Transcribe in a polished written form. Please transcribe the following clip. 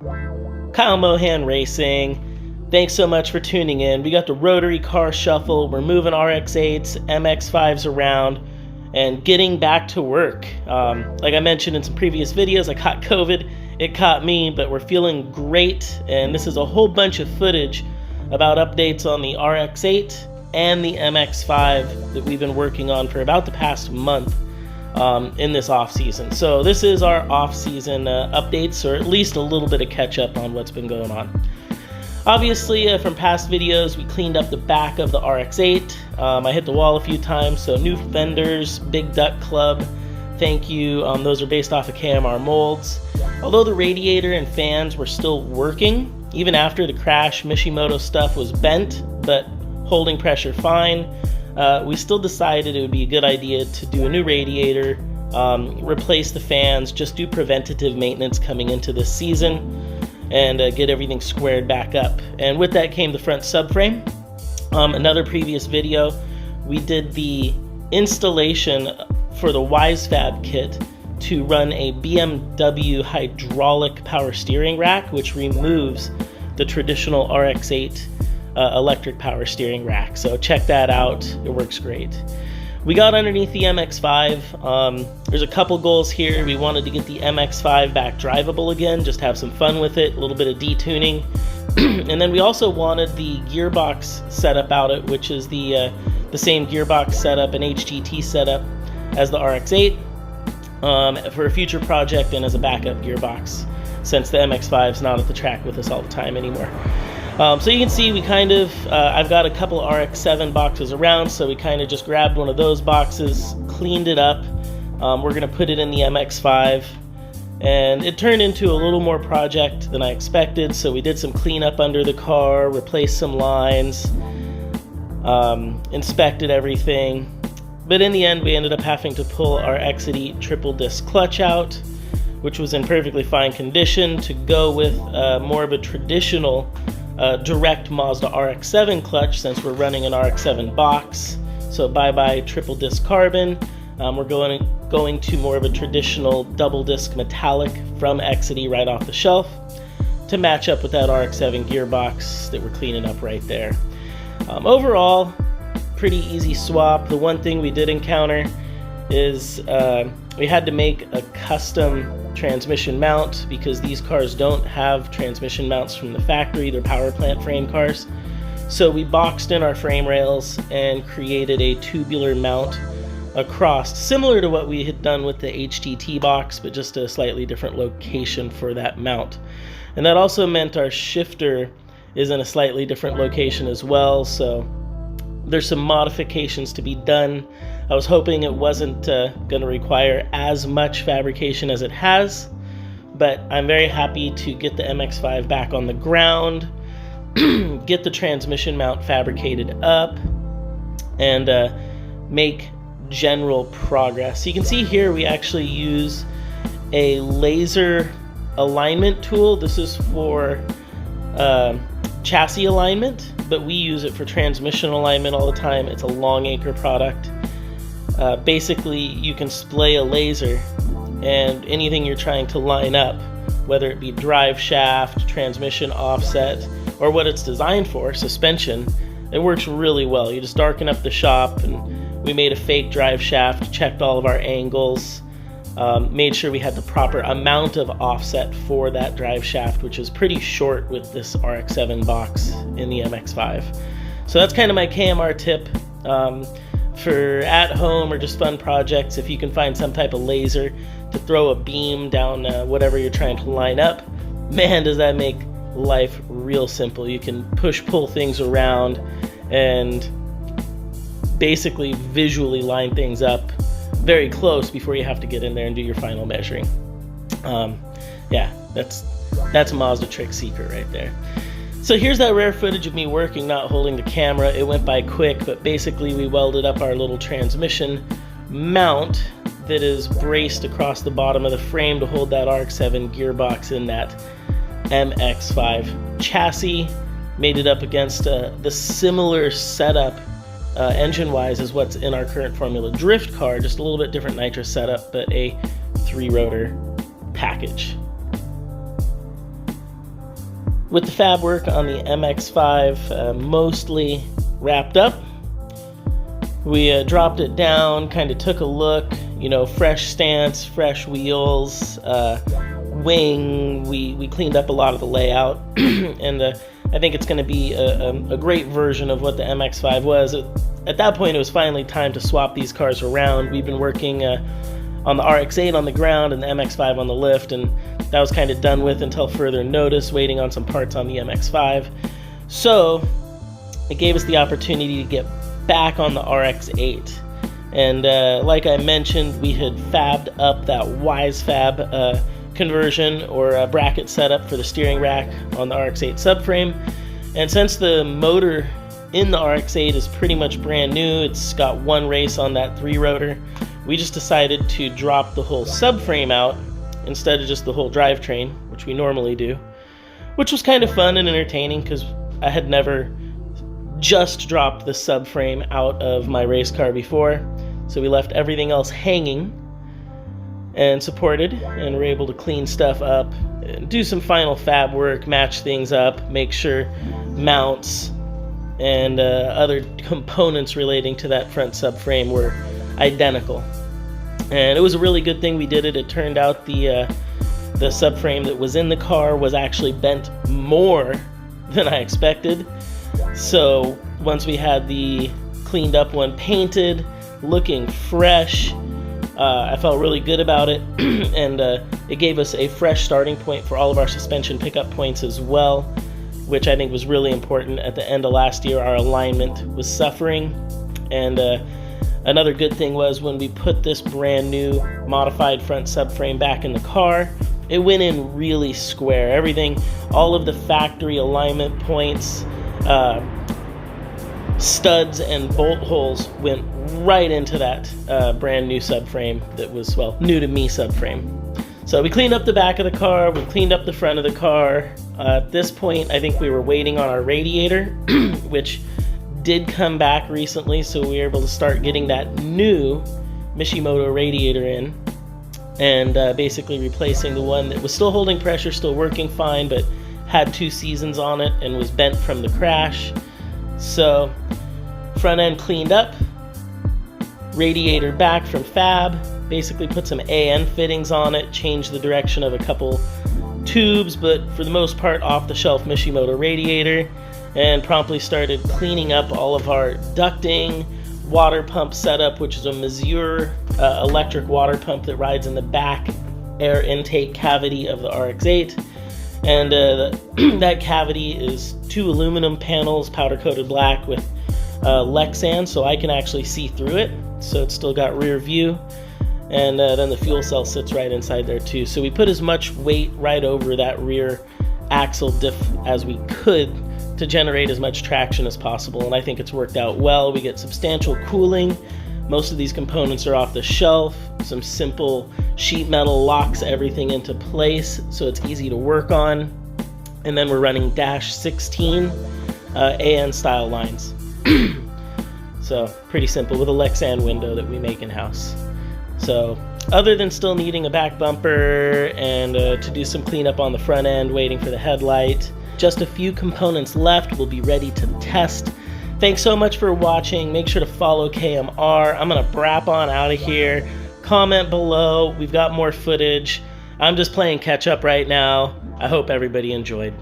Kyle Mohan Racing. Thanks so much for tuning in. We got the rotary car shuffle. We're moving RX8s, MX5s around and getting back to work. Like I mentioned in some previous videos, I caught COVID. It caught me, but we're feeling great. And this is a whole bunch of footage about updates on the RX8 and the MX5 that we've been working on for about the past month in this off season. So this is our off season updates, or at least a little bit of catch up on what's been going on. Obviously, from past videos, we cleaned up the back of the RX8. I hit the wall a few times, so new fenders, Big Duck Club, thank you. Those are based off of KMR molds. Although the radiator and fans were still working, even after the crash, Mishimoto stuff was bent, but holding pressure fine. We still decided it would be a good idea to do a new radiator, replace the fans, just do preventative maintenance coming into this season, and get everything squared back up. And with that came the front subframe. Another previous video, we did the installation for the WiseFab kit to run a BMW hydraulic power steering rack, which removes the traditional RX8 electric power steering rack. So check that out, it works great. We got underneath the MX5. There's a couple goals here. We wanted to get the MX5 back drivable again, just have some fun with it, a little bit of detuning. And then we also wanted the gearbox setup out it, which is the same gearbox setup and HTT setup as the RX8 for a future project and as a backup gearbox, since the MX5 is not at the track with us all the time anymore. So you can see we kind of, I've got a couple RX7 boxes around, so we kind of just grabbed one of those boxes, cleaned it up. We're going to put it in the MX5, and it turned into a little more project than I expected, so we did some cleanup under the car, replaced some lines, inspected everything. But in the end, we ended up having to pull our Exit triple disc clutch out, which was in perfectly fine condition, to go with more of a traditional direct Mazda RX-7 clutch, since we're running an RX-7 box. So bye-bye triple disc carbon. We're going to more of a traditional double disc metallic from Exit right off the shelf to match up with that RX-7 gearbox that we're cleaning up right there. Overall, pretty easy swap. The one thing we did encounter is we had to make a custom transmission mount, because these cars don't have transmission mounts from the factory, they're power plant frame cars. So we boxed in our frame rails and created a tubular mount across, similar to what we had done with the HTT box, but just a slightly different location for that mount. And that also meant our shifter is in a slightly different location as well, so there's some modifications to be done. I was hoping it wasn't going to require as much fabrication as it has, but I'm very happy to get the MX5 back on the ground, get the transmission mount fabricated up, and make general progress. You can see here we actually use a laser alignment tool. This is for chassis alignment, but we use it for transmission alignment all the time. It's a long acre product. Basically, you can splay a laser, and anything you're trying to line up, whether it be drive shaft, transmission offset, or what it's designed for, suspension, it works really well. You just darken up the shop, and we made a fake drive shaft, checked all of our angles, made sure we had the proper amount of offset for that drive shaft, which is pretty short with this RX-7 box in the MX-5. So that's kind of my KMR tip. For at home or just fun projects, if you can find some type of laser to throw a beam down whatever you're trying to line up, man, does that make life real simple. You can pull things around and basically visually line things up very close before you have to get in there and do your final measuring. Yeah, that's a Mazda trick secret right there. So here's that rare footage of me working, not holding the camera. It went by quick, but basically we welded up our little transmission mount that is braced across the bottom of the frame to hold that RX-7 gearbox in that MX5 chassis. Made it up against the similar setup engine-wise as what's in our current Formula Drift car, just a little bit different nitro setup, but a 3-rotor package. With the fab work on the MX5 mostly wrapped up, we dropped it down, kind of took a look, you know, fresh stance, fresh wheels, wing. We cleaned up a lot of the layout, and I think it's going to be a great version of what the MX5 was. At that point, it was finally time to swap these cars around. We've been working on the RX8 on the ground and the MX5 on the lift, and that was kind of done with until further notice, waiting on some parts on the MX5. So it gave us the opportunity to get back on the RX8. And like I mentioned, we had fabbed up that WiseFab conversion or bracket setup for the steering rack on the RX8 subframe. And since the motor in the RX8 is pretty much brand new, it's got one race on that 3-rotor, we just decided to drop the whole subframe out instead of just the whole drivetrain, which we normally do, which was kind of fun and entertaining because I had never just dropped the subframe out of my race car before. So we left everything else hanging and supported, and were able to clean stuff up, and do some final fab work, match things up, make sure mounts and other components relating to that front subframe were identical. And it was a really good thing we did it. It turned out the subframe that was in the car was actually bent more than I expected. So once we had the cleaned up one painted, looking fresh, I felt really good about it, and it gave us a fresh starting point for all of our suspension pickup points as well, which I think was really important. At the end of last year, our alignment was suffering, and another good thing was when we put this brand new modified front subframe back in the car, it went in really square. Everything, all of the factory alignment points, studs and bolt holes went right into that brand new subframe that was, well, new to me subframe. So we cleaned up the back of the car, we cleaned up the front of the car. At this point, I think we were waiting on our radiator, which did come back recently, so we were able to start getting that new Mishimoto radiator in, and basically replacing the one that was still holding pressure, still working fine, but had 2 seasons on it and was bent from the crash. So front end cleaned up, radiator back from fab, basically put some AN fittings on it, changed the direction of a couple tubes, but for the most part off the shelf Mishimoto radiator, and promptly started cleaning up all of our ducting, water pump setup, which is a Mazur electric water pump that rides in the back air intake cavity of the RX8. And that cavity is 2 aluminum panels, powder coated black with Lexan, so I can actually see through it. So it's still got rear view, and then the fuel cell sits right inside there too. So we put as much weight right over that rear axle diff as we could to generate as much traction as possible, and I think it's worked out well. We get substantial cooling. Most of these components are off the shelf. Some simple sheet metal locks everything into place, so it's easy to work on. And then we're running dash 16 AN style lines. So pretty simple, with a Lexan window that we make in-house. So other than still needing a back bumper and to do some cleanup on the front end, waiting for the headlight, just a few components left. We'll be ready to test. Thanks so much for watching. Make sure to follow KMR. I'm gonna brap on out of here. Comment below. We've got more footage. I'm just playing catch up right now. I hope everybody enjoyed.